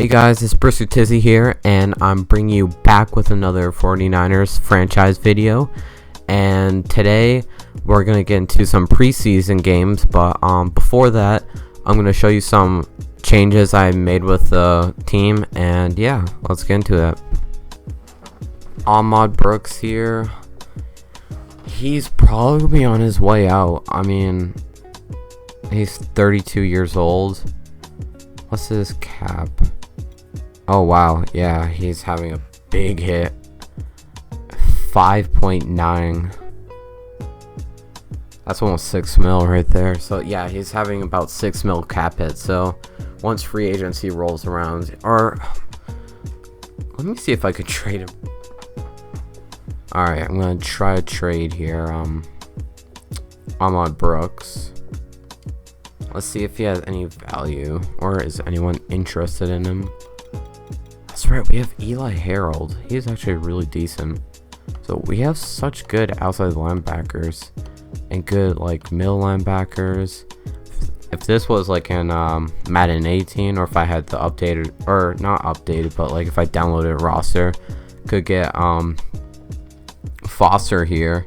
Hey guys, it's Preseason here, and I'm bringing you back with another 49ers franchise video. And today we're gonna get into some preseason games, but before that, I'm gonna show you some changes I made with the team, and yeah, let's get into it. Ahmad Brooks here. He's probably gonna be on his way out. I mean, he's 32 years old. What's his cap? Oh wow, yeah, he's having a big hit. 5.9. That's almost 6 mil right there. So yeah, he's having about 6 mil cap hit. So once free agency rolls around, or let me see if I could trade him. Alright, I'm gonna try to trade here. Ahmad Brooks. Let's see if he has any value, or is anyone interested in him. That's right, we have Eli Harold. He's actually really decent. So we have such good outside linebackers and good like middle linebackers. If this was like in Madden 18, or if I had the updated, or not updated, but like if I downloaded a roster, could get Foster here.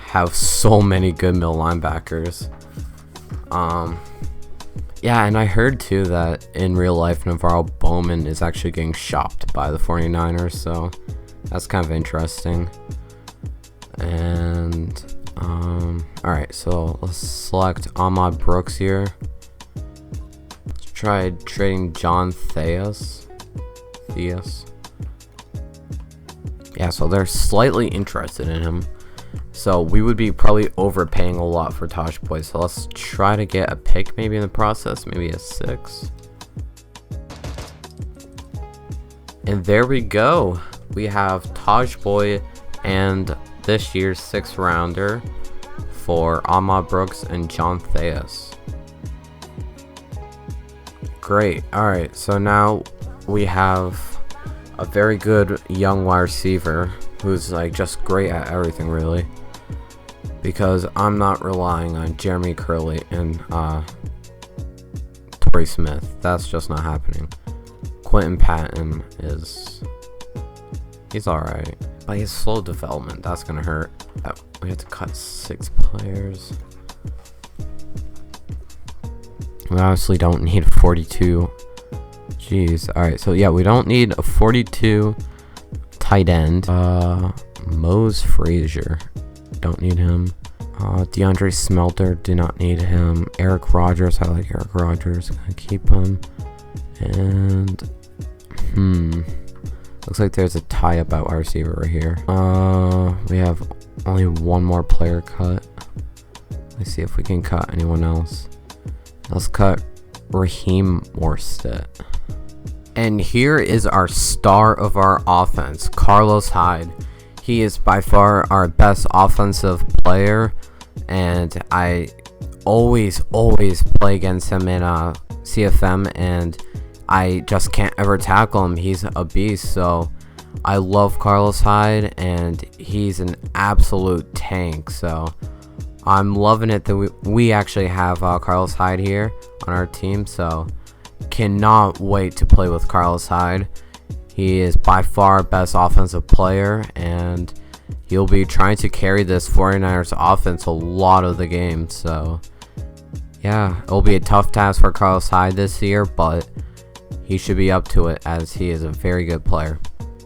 Have so many good middle linebackers. Yeah, and I heard too that in real life Navarro Bowman is actually getting shopped by the 49ers, so that's kind of interesting. And alright, so let's select Ahmad Brooks here. Let's try trading John Theus. Yeah, so they're slightly interested in him. So we would be probably overpaying a lot for Taj Boy. So let's try to get a pick maybe in the process, maybe a 6. And there we go. We have Taj Boy and this year's 6th rounder for Ahmad Brooks and John Theus. Great. Alright, so now we have a very good young wide receiver who's like just great at everything really, because I'm not relying on Jeremy Curley and Torrey Smith. That's just not happening. Quentin Patton he's alright, but he's slow development. That's gonna hurt. We have to cut 6 players. We obviously don't need 42. Jeez. Alright, so yeah, we don't need a 42 tight end. Mose Frazier, don't need him. DeAndre Smelter, do not need him. Eric Rogers, I like Eric Rogers, gonna keep him. And looks like there's a tie about our receiver right here. We have only one more player cut. Let's see if we can cut anyone else. Let's cut Raheem Morstead. And here is our star of our offense, Carlos Hyde. He is by far our best offensive player, and I always play against him in CFM, and I just can't ever tackle him. He's a beast, so I love Carlos Hyde, and he's an absolute tank. So I'm loving it that we actually have Carlos Hyde here on our team, so cannot wait to play with Carlos Hyde. He is by far our best offensive player, and he'll be trying to carry this 49ers offense a lot of the games. So yeah, it'll be a tough task for Carlos Hyde this year, but he should be up to it as he is a very good player.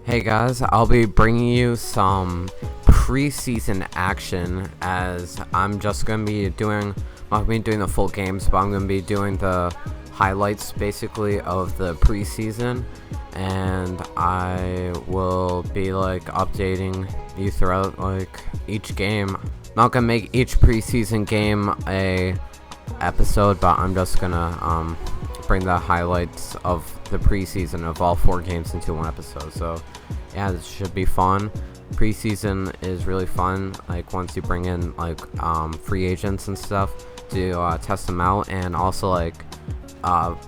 Hey guys, I'll be bringing you some preseason action, as I'm just going to be doing, not going to be doing the full games, but I'm going to be doing the highlights basically of the preseason, and I will be like updating you throughout like each game. Not gonna make each preseason game a episode, but I'm just gonna bring the highlights of the preseason of all 4 games into one episode. So yeah, this should be fun. Preseason is really fun, like once you bring in like free agents and stuff to test them out, and also like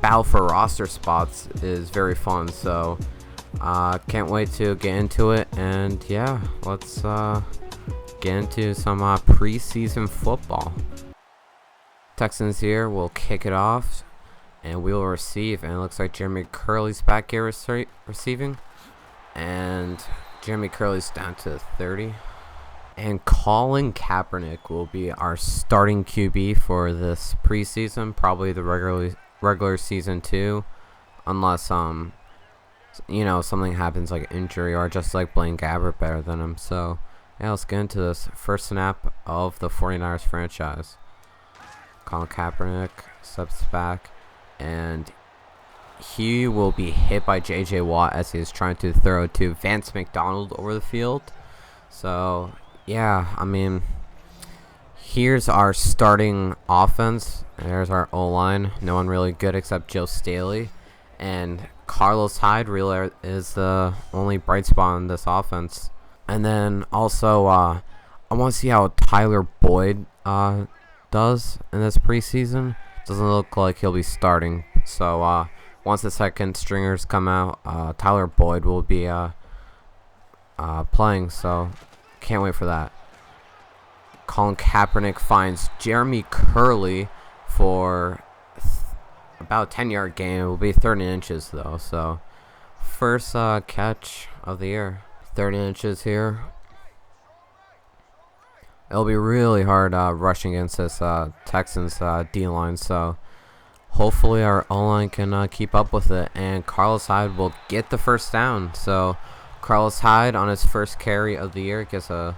battle for roster spots is very fun. So can't wait to get into it, and yeah, let's get into some preseason football. Texans here will kick it off, and we will receive. And it looks like Jeremy Curley's back here receiving. And Jeremy Curley's down to 30. And Colin Kaepernick will be our starting QB for this preseason, probably the regular season too, unless you know, something happens like injury or just like Blaine Gabbert better than him. So yeah, let's get into this first snap of the 49ers franchise. Colin Kaepernick steps back, and he will be hit by J.J. Watt as he is trying to throw to Vance McDonald over the field. So yeah, I mean, here's our starting offense. There's our O-line. No one really good except Joe Staley. And Carlos Hyde really is the only bright spot in this offense. And then also, I want to see how Tyler Boyd does in this preseason. Doesn't look like he'll be starting. So once the second stringers come out, Tyler Boyd will be playing. So can't wait for that. Colin Kaepernick finds Jeremy Curley for about a 10-yard gain. It will be 30 inches though. So first catch of the year. 30 inches here. It'll be really hard rushing against this Texans D-line. So hopefully our O-line can keep up with it. And Carlos Hyde will get the first down. So Carlos Hyde on his first carry of the year gets a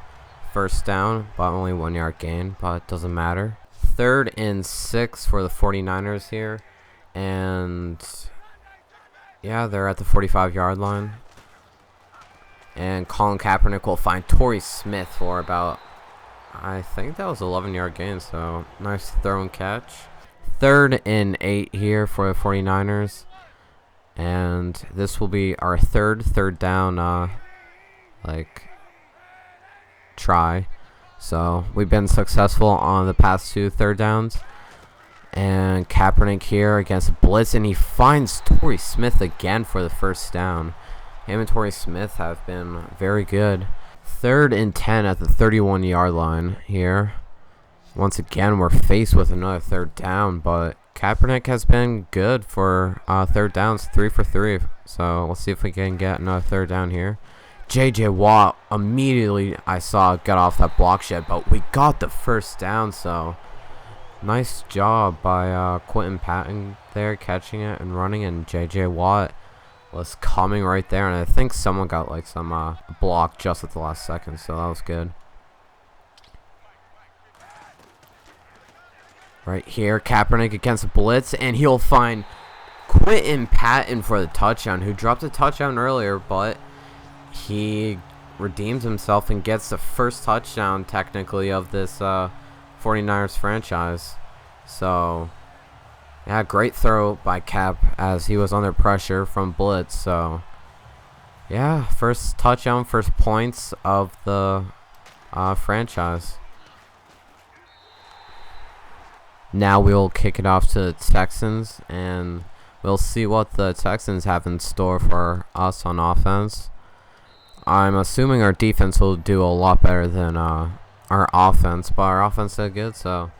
first down, but only 1 yard gain, but it doesn't matter. 3rd and 6 for the 49ers here. And yeah, they're at the 45-yard line. And Colin Kaepernick will find Torrey Smith for about, I think that was 11-yard gain, so nice throw and catch. 3rd and 8 here for the 49ers. And this will be our third down try. So we've been successful on the past 2 third downs. And Kaepernick here against blitz, and he finds Torrey Smith again for the first down. Him and Torrey Smith have been very good. 3rd and 10 at the 31-yard line here. Once again, we're faced with another third down, but Kaepernick has been good for third downs, 3 for 3. So let's see if we can get another third down here. J.J. Watt immediately, I saw, got off that block shed, but we got the first down. So nice job by Quentin Patton there, catching it and running, and J.J. Watt was coming right there, and I think someone got like some block just at the last second, so that was good. Right here, Kaepernick against blitz, and he'll find Quentin Patton for the touchdown, who dropped a touchdown earlier, but he redeems himself and gets the first touchdown technically of this 49ers franchise. So yeah, great throw by Cap as he was under pressure from blitz. So yeah, first touchdown, first points of the franchise. Now we'll kick it off to the Texans, and we'll see what the Texans have in store for us on offense. I'm assuming our defense will do a lot better than our offense, but our offense did good, so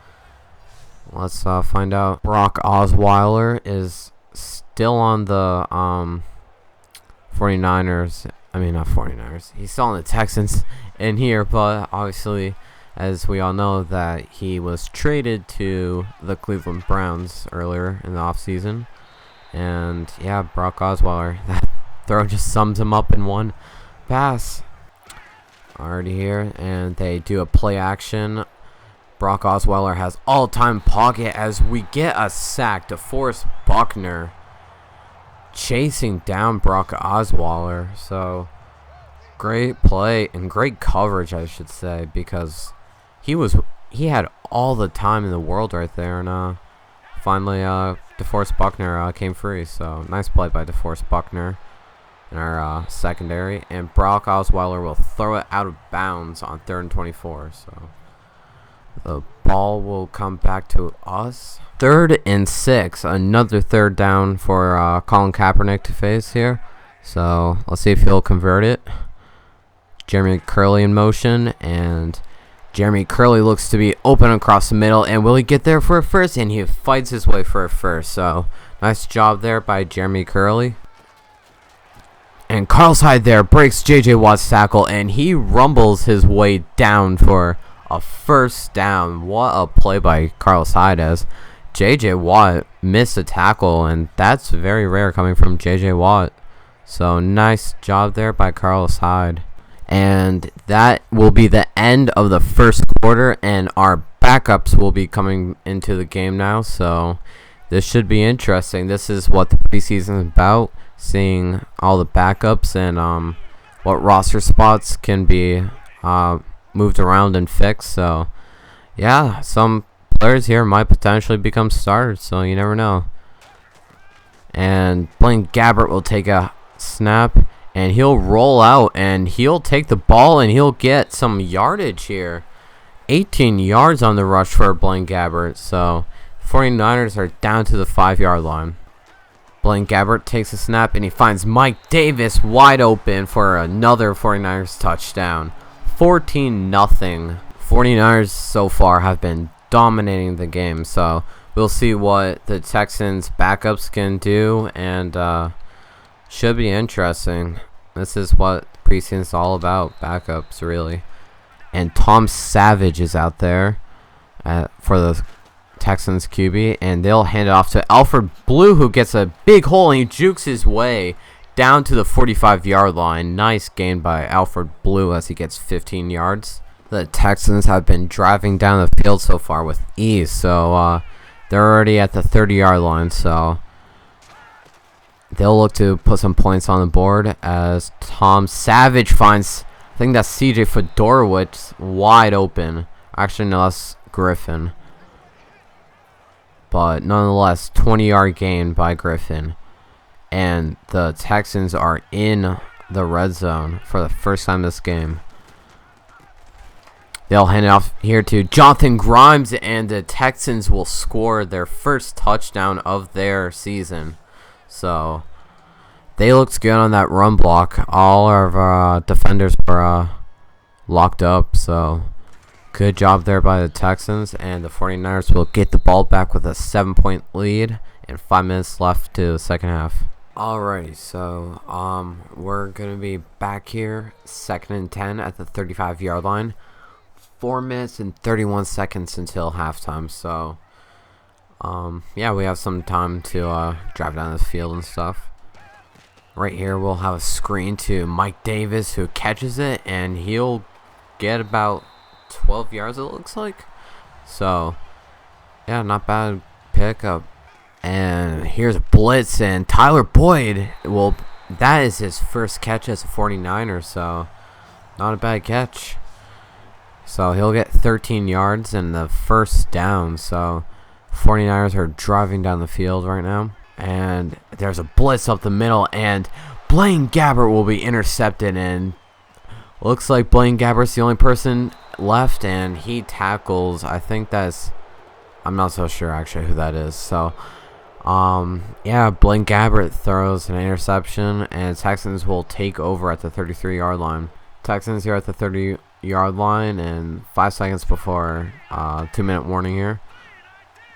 let's find out. Brock Osweiler is still on the 49ers. I mean, not 49ers. He's still on the Texans in here, but obviously, as we all know, that he was traded to the Cleveland Browns earlier in the offseason. And yeah, Brock Osweiler, that throw just sums him up in one pass. Already here, and they do a play action. Brock Osweiler has all-time pocket as we get a sack. DeForest Buckner chasing down Brock Osweiler. So great play and great coverage, I should say, because he had all the time in the world right there, and finally DeForest Buckner came free. So nice play by DeForest Buckner in our secondary, and Brock Osweiler will throw it out of bounds on 3rd and 24. So the ball will come back to us. 3rd and 6, another third down for Colin Kaepernick to face here. So let's see if he'll convert it. Jeremy Curley in motion, and Jeremy Curley looks to be open across the middle, and will he get there for a first? And he fights his way for a first. So Nice job there by Jeremy Curley. And Carlos Hyde there breaks J.J. Watt's tackle, and he rumbles his way down for a first down. What a play by Carlos Hyde, as J.J. Watt missed a tackle, and that's very rare coming from J.J. Watt. So nice job there by Carlos Hyde. And that will be the end of the first quarter, and our backups will be coming into the game now. So this should be interesting. This is what the preseason is about, seeing all the backups and what roster spots can be moved around and fixed. So yeah, some players here might potentially become starters, so you never know. And Blaine Gabbert will take a snap, and he'll roll out, and he'll take the ball, and he'll get some yardage here. 18 yards on the rush for Blaine Gabbert. So 49ers are down to the 5-yard line. Blaine Gabbert takes a snap, and he finds Mike Davis wide open for another 49ers touchdown. 14-0. 49ers so far have been dominating the game, so we'll see what the Texans backups can do, and should be interesting. This is what preseason is all about, backups really. And Tom Savage is out there for the Texans QB, and they'll hand it off to Alfred Blue, who gets a big hole, and he jukes his way down to the 45-yard line. Nice gain by Alfred Blue as he gets 15 yards. The Texans have been driving down the field so far with ease, so they're already at the 30-yard line, so they'll look to put some points on the board as Tom Savage finds, I think that's CJ Fedorowicz wide open. Actually, no, that's Griffin. But nonetheless, 20-yard gain by Griffin. And the Texans are in the red zone for the first time this game. They'll hand it off here to Jonathan Grimes, and the Texans will score their first touchdown of their season. So they looked good on that run block. All of our defenders were locked up. So good job there by the Texans. And the 49ers will get the ball back with a 7-point lead and 5 minutes left to the second half. Alrighty, so we're going to be back here, 2nd and 10 at the 35-yard line. 4 minutes and 31 seconds until halftime. So yeah, we have some time to drive down the field and stuff. Right here we'll have a screen to Mike Davis, who catches it, and he'll get about 12 yards, it looks like. So yeah, not bad pickup. And here's a blitz, and Tyler Boyd, well, that is his first catch as a 49er, so not a bad catch. So he'll get 13 yards and the first down. So 49ers are driving down the field right now. And there's a blitz up the middle, and Blaine Gabbert will be intercepted, and looks like Blaine Gabbert's the only person left, and he tackles, I think that's, I'm not so sure actually who that is. So yeah, Blaine Gabbert throws an interception, and Texans will take over at the 33-yard line. Texans here at the 30-yard line, and 5 seconds before 2-minute warning here.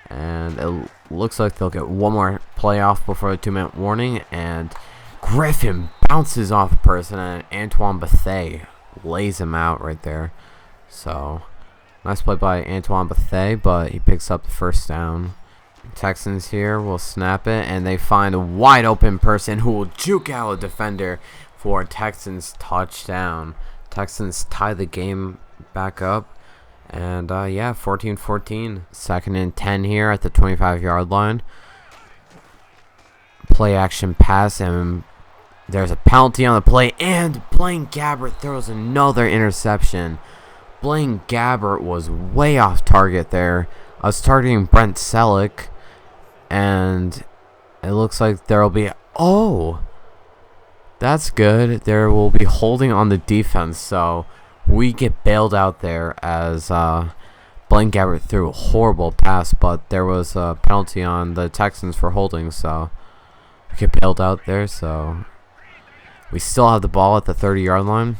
And it looks like they'll get one more play off before the 2-minute warning, and Griffin bounces off a person, and Antoine Bethea lays him out right there. So nice play by Antoine Bethea, but he picks up the first down. Texans here will snap it, and they find a wide open person who will juke out a defender for a Texans touchdown. Texans tie the game back up, and yeah, 14-14. 2nd and 10 here at the 25-yard line. Play action pass, and there's a penalty on the play, and Blaine Gabbert throws another interception. Blaine Gabbert was way off target there. I was targeting Brent Selleck, and it looks like there will be, oh, that's good. There will be holding on the defense, so we get bailed out there as Blaine Gabbert threw a horrible pass, but there was a penalty on the Texans for holding, so we get bailed out there. So we still have the ball at the 30-yard line.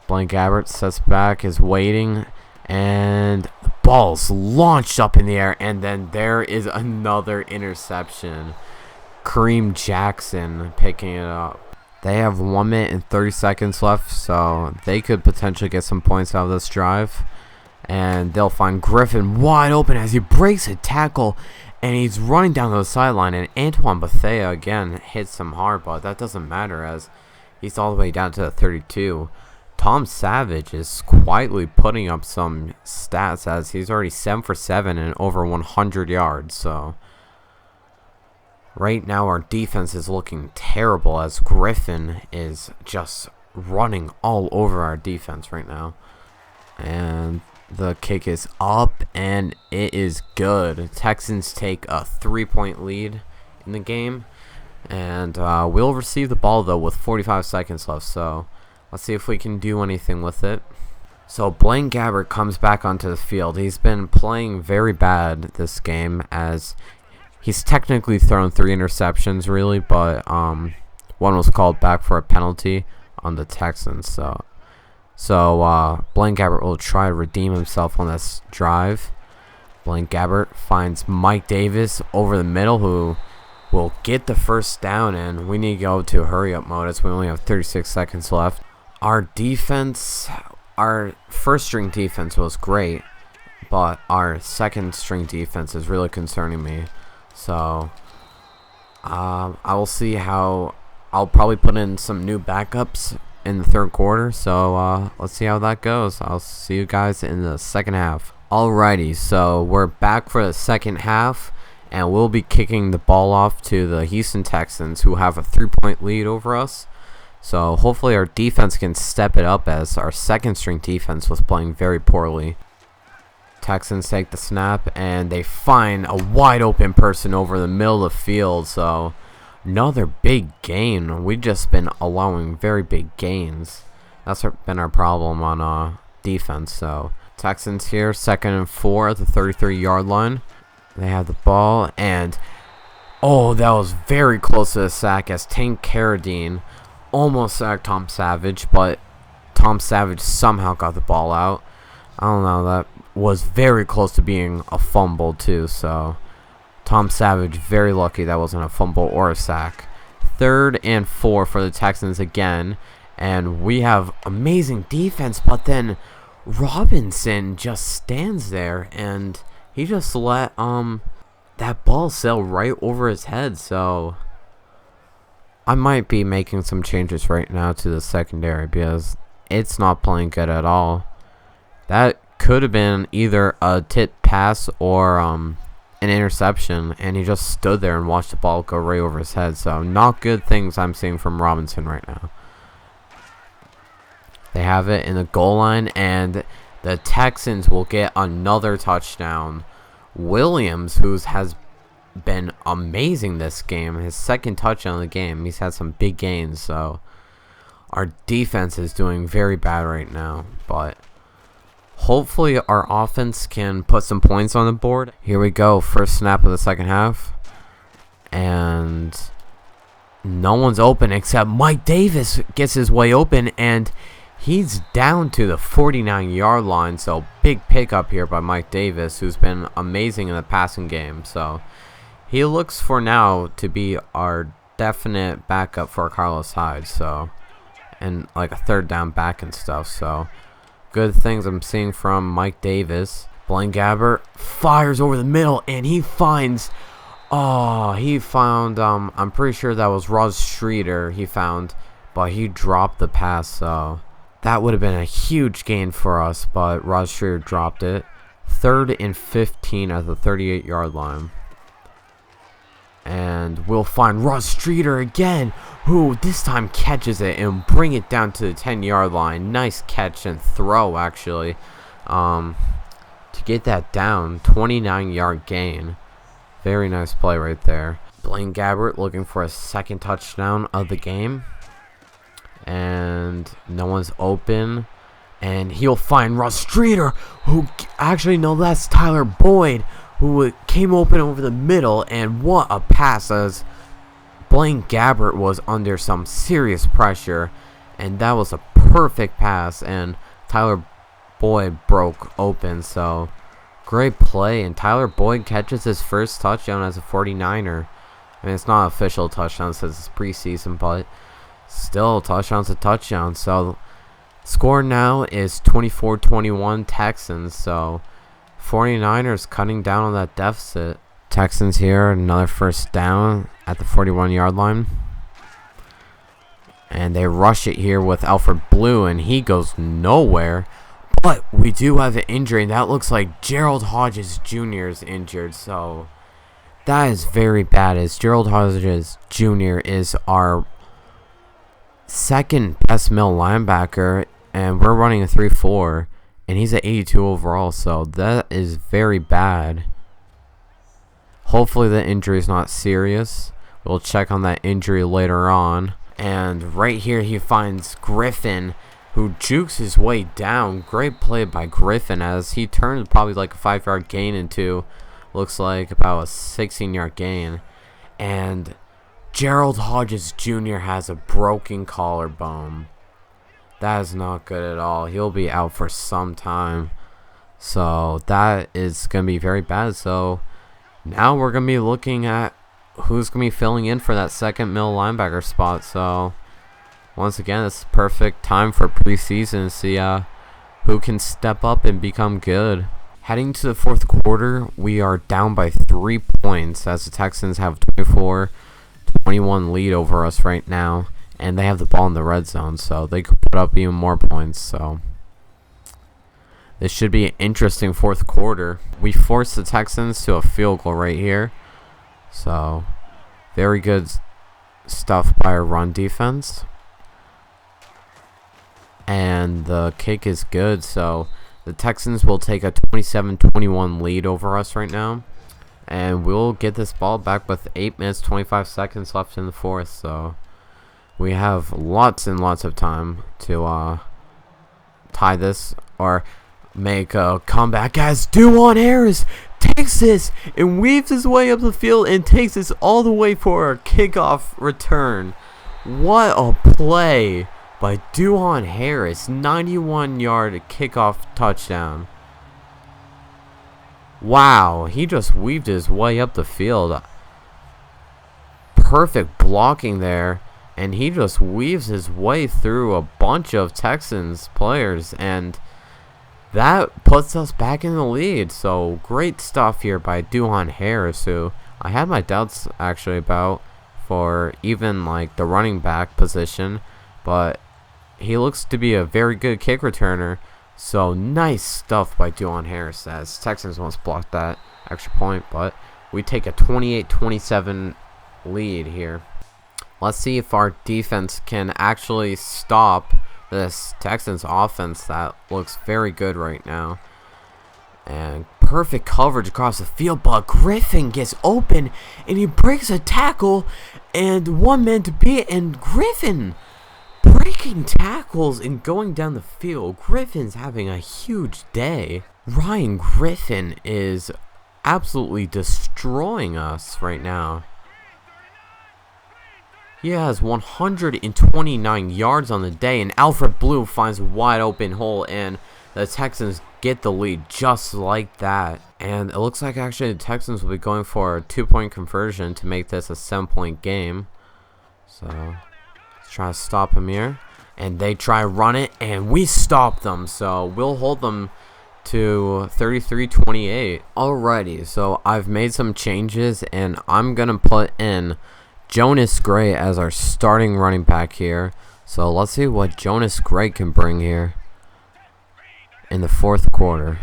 Blaine Gabbert sets back, is waiting, And the ball's launched up in the air, and then there is another interception. Kareem Jackson picking it up. They have 1 minute and 30 seconds left, so they could potentially get some points out of this drive. And they'll find Griffin wide open as he breaks a tackle, and he's running down the sideline. And Antoine Bethea again hits him hard, but that doesn't matter as he's all the way down to the 32. Tom Savage is quietly putting up some stats as he's already 7 for 7 and over 100 yards. So right now our defense is looking terrible as Griffin is just running all over our defense right now. And the kick is up and it is good. Texans take a 3-point lead in the game. And we'll receive the ball though with 45 seconds left. So let's see if we can do anything with it. So Blaine Gabbert comes back onto the field. He's been playing very bad this game as he's technically thrown 3 interceptions really, but one was called back for a penalty on the Texans. So Blaine Gabbert will try to redeem himself on this drive. Blaine Gabbert finds Mike Davis over the middle who will get the first down, and we need to go to hurry up mode as we only have 36 seconds left. Our defense, our first string defense was great, but our second string defense is really concerning me. So I will see how I'll probably put in some new backups in the third quarter. So let's see how that goes. I'll see you guys in the second half. Alrighty, so we're back for the second half, and we'll be kicking the ball off to the Houston Texans, who have a 3-point lead over us. So hopefully our defense can step it up as our second string defense was playing very poorly. Texans take the snap and they find a wide open person over the middle of the field. So another big gain. We've just been allowing very big gains. That's been our problem on defense. So Texans here, 2nd and 4 at the 33-yard line. They have the ball and oh, that was very close to a sack as Tank Carradine almost sacked Tom Savage, but Tom Savage somehow got the ball out. I don't know, that was very close to being a fumble too, so Tom Savage very lucky that wasn't a fumble or a sack. 3rd and 4 for the Texans again, and we have amazing defense, but then Robinson just stands there and he just let that ball sail right over his head. So I might be making some changes right now to the secondary because it's not playing good at all. That could have been either a tip pass or an interception, and he just stood there and watched the ball go right over his head. So not good things I'm seeing from Robinson right now. They have it in the goal line, and the Texans will get another touchdown. Williams, who has been amazing this game, his 2nd touchdown of the game. He's had some big gains, so our defense is doing very bad right now, but hopefully our offense can put some points on the board. Here we go, first snap of the second half, and no one's open except Mike Davis gets his way open, and he's down to the 49-yard line. So big pickup here by Mike Davis, who's been amazing in the passing game. So he looks for now to be our definite backup for Carlos Hyde. So, and like a 3rd down back and stuff. So good things I'm seeing from Mike Davis. Blaine Gabbert fires over the middle, and he finds, I'm pretty sure that was Ross Streeter he found, but he dropped the pass. So that would have been a huge gain for us, but Ross Streeter dropped it. 3rd and 15 at the 38-yard line. And we'll find Ross Streeter again, who this time catches it and bring it down to the 10-yard line. Nice catch and throw, actually, to get that down. 29-yard gain. Very nice play right there. Blaine Gabbert looking for a 2nd touchdown of the game. And no one's open. And he'll find Ross Streeter, who actually, no, that's Tyler Boyd, who came open over the middle. And what a pass, as Blaine Gabbert was under some serious pressure. And that was a perfect pass. And Tyler Boyd broke open. So great play, and Tyler Boyd catches his first touchdown as a 49er. I mean, it's not an official touchdown since it's preseason, but still, touchdown's a touchdown. So score now is 24-21 Texans. So 49ers cutting down on that deficit. Texans here, another first down at the 41-yard line. And they rush it here with Alfred Blue, and he goes nowhere. But we do have an injury, and that looks like Gerald Hodges Jr. is injured. So that is very bad, as Gerald Hodges Jr. is our second best middle linebacker, and we're running a 3-4, and he's at 82 overall. So that is very bad. Hopefully the injury is not serious. We'll check on that injury later on. And right here he finds Griffin, who jukes his way down. Great play by Griffin, as he turns probably like a 5-yard gain into, looks like about a 16-yard gain. And Gerald Hodges Jr. has a broken collarbone. That is not good at all. He'll be out for some time. So that is going to be very bad. So now we're going to be looking at who's going to be filling in for that second middle linebacker spot. So once again, it's perfect time for preseason to see who can step up and become good. Heading to the fourth quarter, we are down by 3 points, as the Texans have 24-21 lead over us right now, and they have the ball in the red zone, so they could put up even more points. So this should be an interesting fourth quarter. We forced the Texans to a field goal right here. So very good stuff by our run defense. And the kick is good. So the Texans will take a 27-21 lead over us right now. And we'll get this ball back with 8 minutes, 25 seconds left in the fourth. So we have lots and lots of time to tie this or make a comeback, as Duan Harris takes this and weaves his way up the field and takes this all the way for a kickoff return. What a play by Duan Harris. 91-yard kickoff touchdown. Wow, he just weaved his way up the field. Perfect blocking there, and he just weaves his way through a bunch of Texans players, and that puts us back in the lead. So great stuff here by Duan Harris, who I had my doubts actually about for even like the running back position, but he looks to be a very good kick returner. So nice stuff by Duan Harris, as Texans almost blocked that extra point, but we take a 28-27 lead here. Let's see if our defense can actually stop this Texans offense that looks very good right now. And perfect coverage across the field, but Griffin gets open and he breaks a tackle, and 1 man to beat, and Griffin breaking tackles and going down the field. Griffin's having a huge day. Ryan Griffin is absolutely destroying us right now. He has 129 yards on the day, and Alfred Blue finds a wide open hole, and the Texans get the lead just like that. And it looks like actually the Texans will be going for a 2-point conversion to make this a 7-point game. So let's try to stop him here. And they try to run it, and we stop them. So we'll hold them to 33-28. Alrighty, so I've made some changes, and I'm going to put in Jonas Gray as our starting running back here. So let's see what Jonas Gray can bring here in the fourth quarter.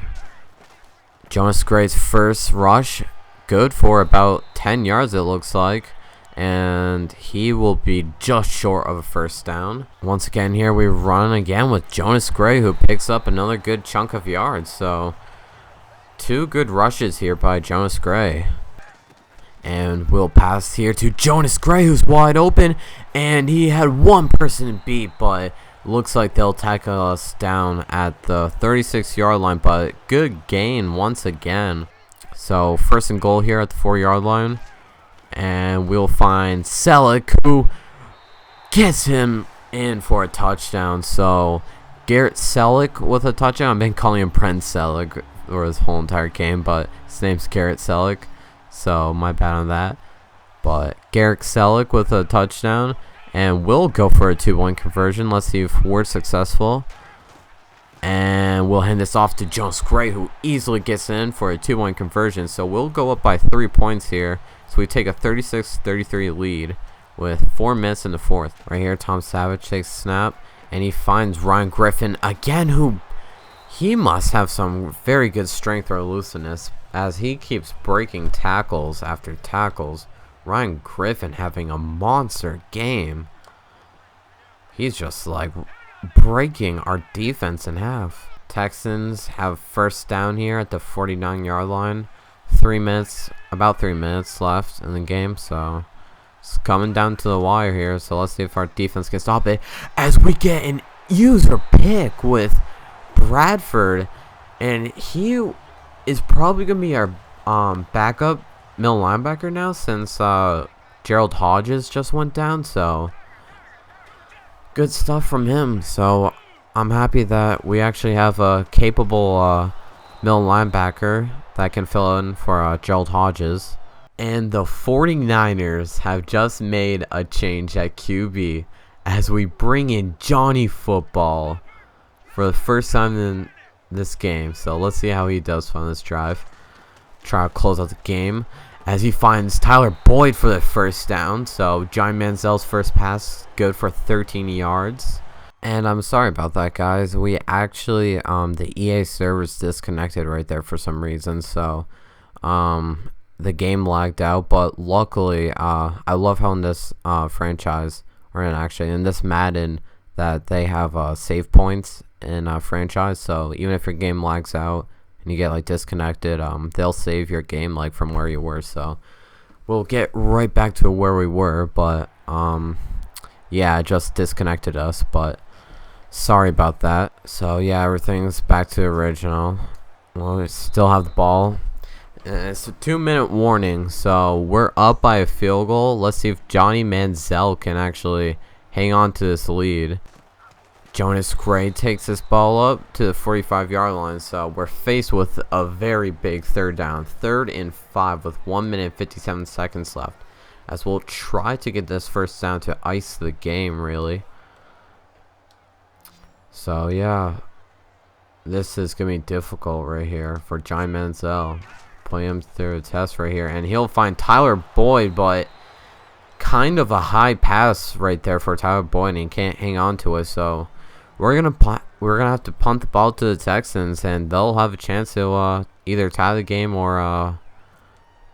Jonas Gray's first rush, good for about 10 yards it looks like. And he will be just short of a first down. Once again here we run again with Jonas Gray, who picks up another good chunk of yards. So 2 good rushes here by Jonas Gray. And we'll pass here to Jonas Gray, who's wide open, and he had one person beat, but looks like they'll tackle us down at the 36-yard line, but good gain once again. So first and goal here at the 4-yard line, and we'll find Selleck, who gets him in for a touchdown. So Garrett Selleck with a touchdown. I've been calling him Prince Selleck for his whole entire game, but his name's Garrett Selleck, so my bad on that. But Garrett Selleck with a touchdown, and we'll go for a 2-point conversion. Let's see if we're successful. And we'll hand this off to Jones Gray, who easily gets in for a 2-point conversion. So we'll go up by 3 points here. So we take a 36-33 lead with 4 minutes in the fourth. Right here, Tom Savage takes a snap, and he finds Ryan Griffin again, who he must have some very good strength or elusiveness as he keeps breaking tackles after tackles. Ryan Griffin having a monster game. He's just like breaking our defense in half. Texans have first down here at the 49-yard line. About 3 minutes left in the game, so it's coming down to the wire here. So let's see if our defense can stop it as we get an user pick with Bradford, and he is probably gonna be our backup middle linebacker now since Gerald Hodges just went down. So good stuff from him. So I'm happy that we actually have a capable middle linebacker that can fill in for Gerald Hodges. And the 49ers have just made a change at QB as we bring in Johnny Football for the first time in this game. So let's see how he does on this drive. Try to close out the game as he finds Tyler Boyd for the first down. So Johnny Manziel's first pass good for 13 yards. And I'm sorry about that, guys. We actually the EA servers disconnected right there for some reason. So the game lagged out, but luckily I love how in this franchise, or in this Madden, that they have save points in franchise. So even if your game lags out and you get like disconnected, they'll save your game like from where you were. So we'll get right back to where we were, but yeah, it just disconnected us, but sorry about that. So yeah, everything's back to the original. Well, we still have the ball. It's a 2-minute warning, so we're up by a field goal. Let's see if Johnny Manziel can actually hang on to this lead. Jonas Gray takes this ball up to the 45-yard line, so we're faced with a very big third down. 3rd and 5 with 1 minute and 57 seconds left, as we'll try to get this first down to ice the game, really. So yeah, this is going to be difficult right here for Johnny Manziel. Play him through a test right here, and he'll find Tyler Boyd, but kind of a high pass right there for Tyler Boyd, and he can't hang on to it. So we're gonna have to punt the ball to the Texans, and they'll have a chance to either tie the game or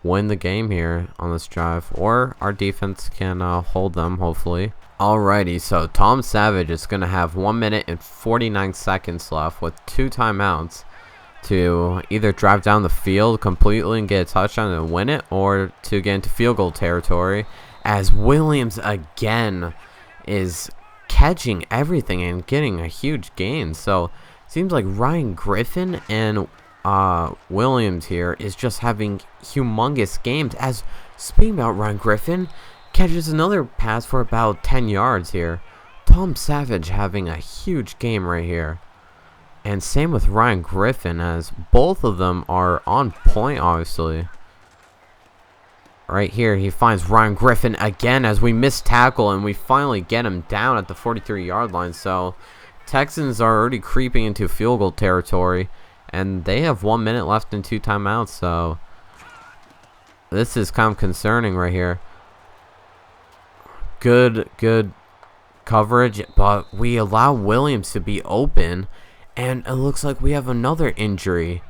win the game here on this drive, or our defense can hold them, hopefully. Alrighty, so Tom Savage is gonna have 1 minute and 49 seconds left with 2 timeouts to either drive down the field completely and get a touchdown and win it, or to get into field goal territory, as Williams again is catching everything and getting a huge gain. So seems like Ryan Griffin and Williams here is just having humongous games. As speaking about Ryan Griffin, catches another pass for about 10 yards here. Tom Savage having a huge game right here. And same with Ryan Griffin, as both of them are on point, obviously. Right here, he finds Ryan Griffin again as we miss tackle, and we finally get him down at the 43-yard line. So Texans are already creeping into field goal territory, and they have 1 minute left and 2 timeouts. So this is kind of concerning right here. Good coverage, but we allow Williams to be open. And it looks like we have another injury.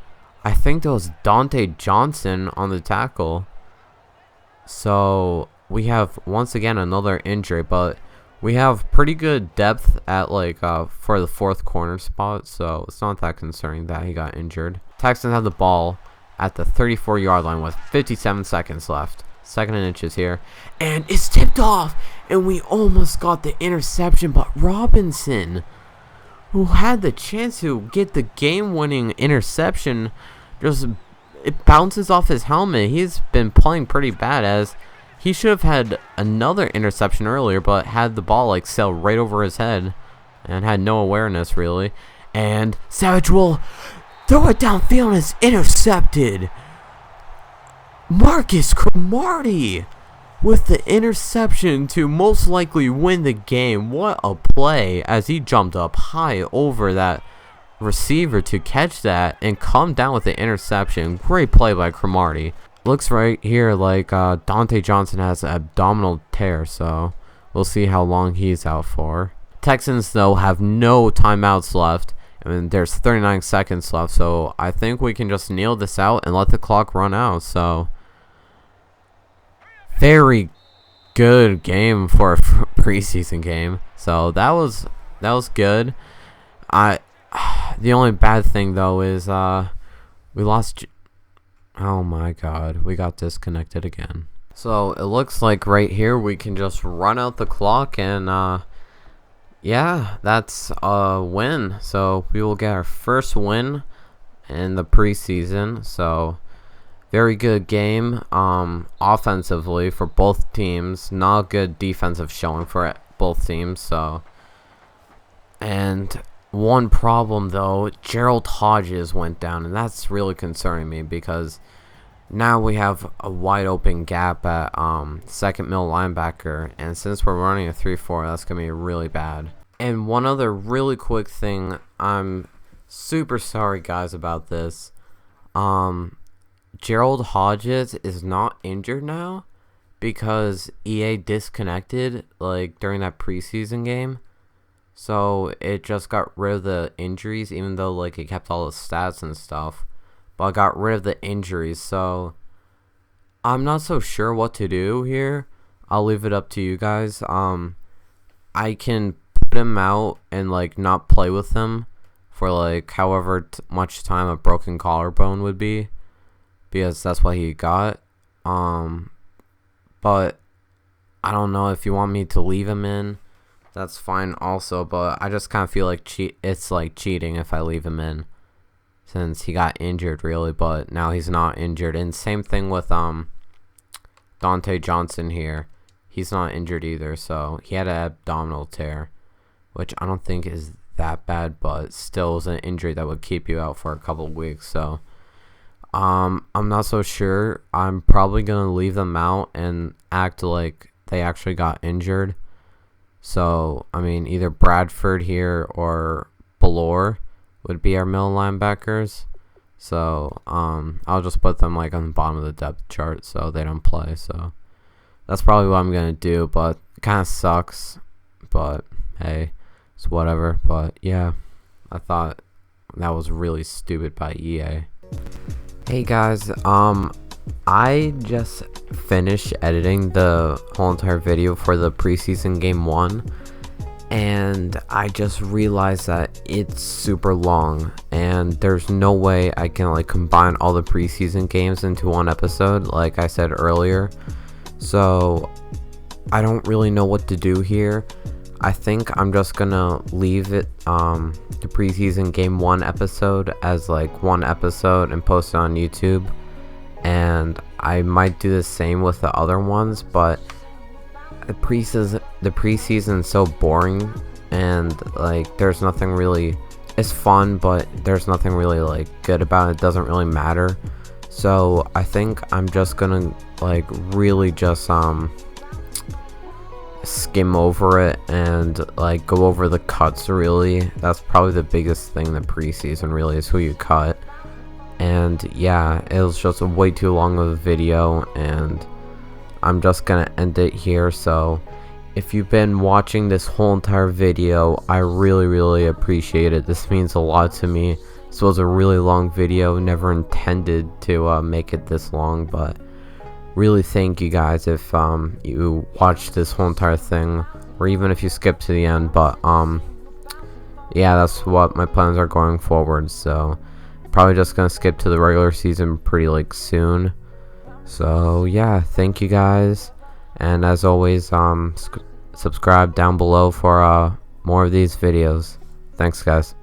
I think that was Dante Johnson on the tackle. So we have once again another injury, but we have pretty good depth at for the 4th corner spot, so it's not that concerning that he got injured. Texans have the ball at the 34-yard line with 57 seconds left. 2nd and inches here, and it's tipped off, and we almost got the interception, but Robinson, who had the chance to get the game-winning interception, it bounces off his helmet. He's been playing pretty bad, as he should have had another interception earlier, but had the ball sail right over his head and had no awareness really. And Savage will throw it downfield and it's intercepted. Marcus Cromartie with the interception to most likely win the game. What a play as he jumped up high over that receiver to catch that and come down with the interception. Great play by Cromartie. Looks right here like Dante Johnson has an abdominal tear, so we'll see how long he's out for. Texans, though, have no timeouts left, and there's 39 seconds left, so I think we can just kneel this out and let the clock run out. So very good game for a preseason game. So that was good. The only bad thing though is we lost. Oh my god, we got disconnected again. So it looks like right here we can just run out the clock and yeah, that's a win. So we will get our first win in the preseason. So very good game offensively for both teams. Not a good defensive showing for both teams. So, and one problem though, Gerald Hodges went down, and that's really concerning me because now we have a wide open gap at second middle linebacker, and since we're running a 3-4, that's gonna be really bad. And one other really quick thing, I'm super sorry guys about this. Gerald Hodges is not injured now because EA disconnected like during that preseason game. So it just got rid of the injuries, even though like it kept all the stats and stuff, but I got rid of the injuries. So I'm not so sure what to do here. I'll leave it up to you guys. I can put him out and like not play with him for like however much time a broken collarbone would be, because that's what he got. But I don't know if you want me to leave him in. That's fine also, but I just kind of feel like it's like cheating if I leave him in, since he got injured really, but now he's not injured. And same thing with Dante Johnson here. He's not injured either, so he had an abdominal tear, which I don't think is that bad, but still is an injury that would keep you out for a couple of weeks. So I'm not so sure. I'm probably gonna leave them out and act like they actually got injured. So, I mean, either Bradford here or Ballore would be our middle linebackers. So, I'll just put them like on the bottom of the depth chart so they don't play. So, that's probably what I'm going to do, but it kind of sucks. But, hey, it's whatever. But, yeah, I thought that was really stupid by EA. Hey, guys, I just finished editing the whole entire video for the preseason game 1, and I just realized that it's super long and there's no way I can like combine all the preseason games into one episode like I said earlier. So I don't really know what to do here. I think I'm just gonna leave it the preseason game 1 episode as like one episode and post it on YouTube. And I might do the same with the other ones, but the preseason is so boring, and like there's nothing really. It's fun, but there's nothing really like good about it. It doesn't really matter. So I think I'm just gonna like really just skim over it and like go over the cuts. Really, that's probably the biggest thing in the preseason. Really, is who you cut. And yeah, it was just a way too long of a video, and I'm just gonna end it here. So if you've been watching this whole entire video, I really appreciate it. This means a lot to me. This was a really long video, never intended to make it this long, but really thank you guys if you watched this whole entire thing, or even if you skipped to the end. But yeah, that's what my plans are going forward. So probably just gonna skip to the regular season pretty like soon. So yeah, thank you guys, and as always, subscribe down below for more of these videos. Thanks guys.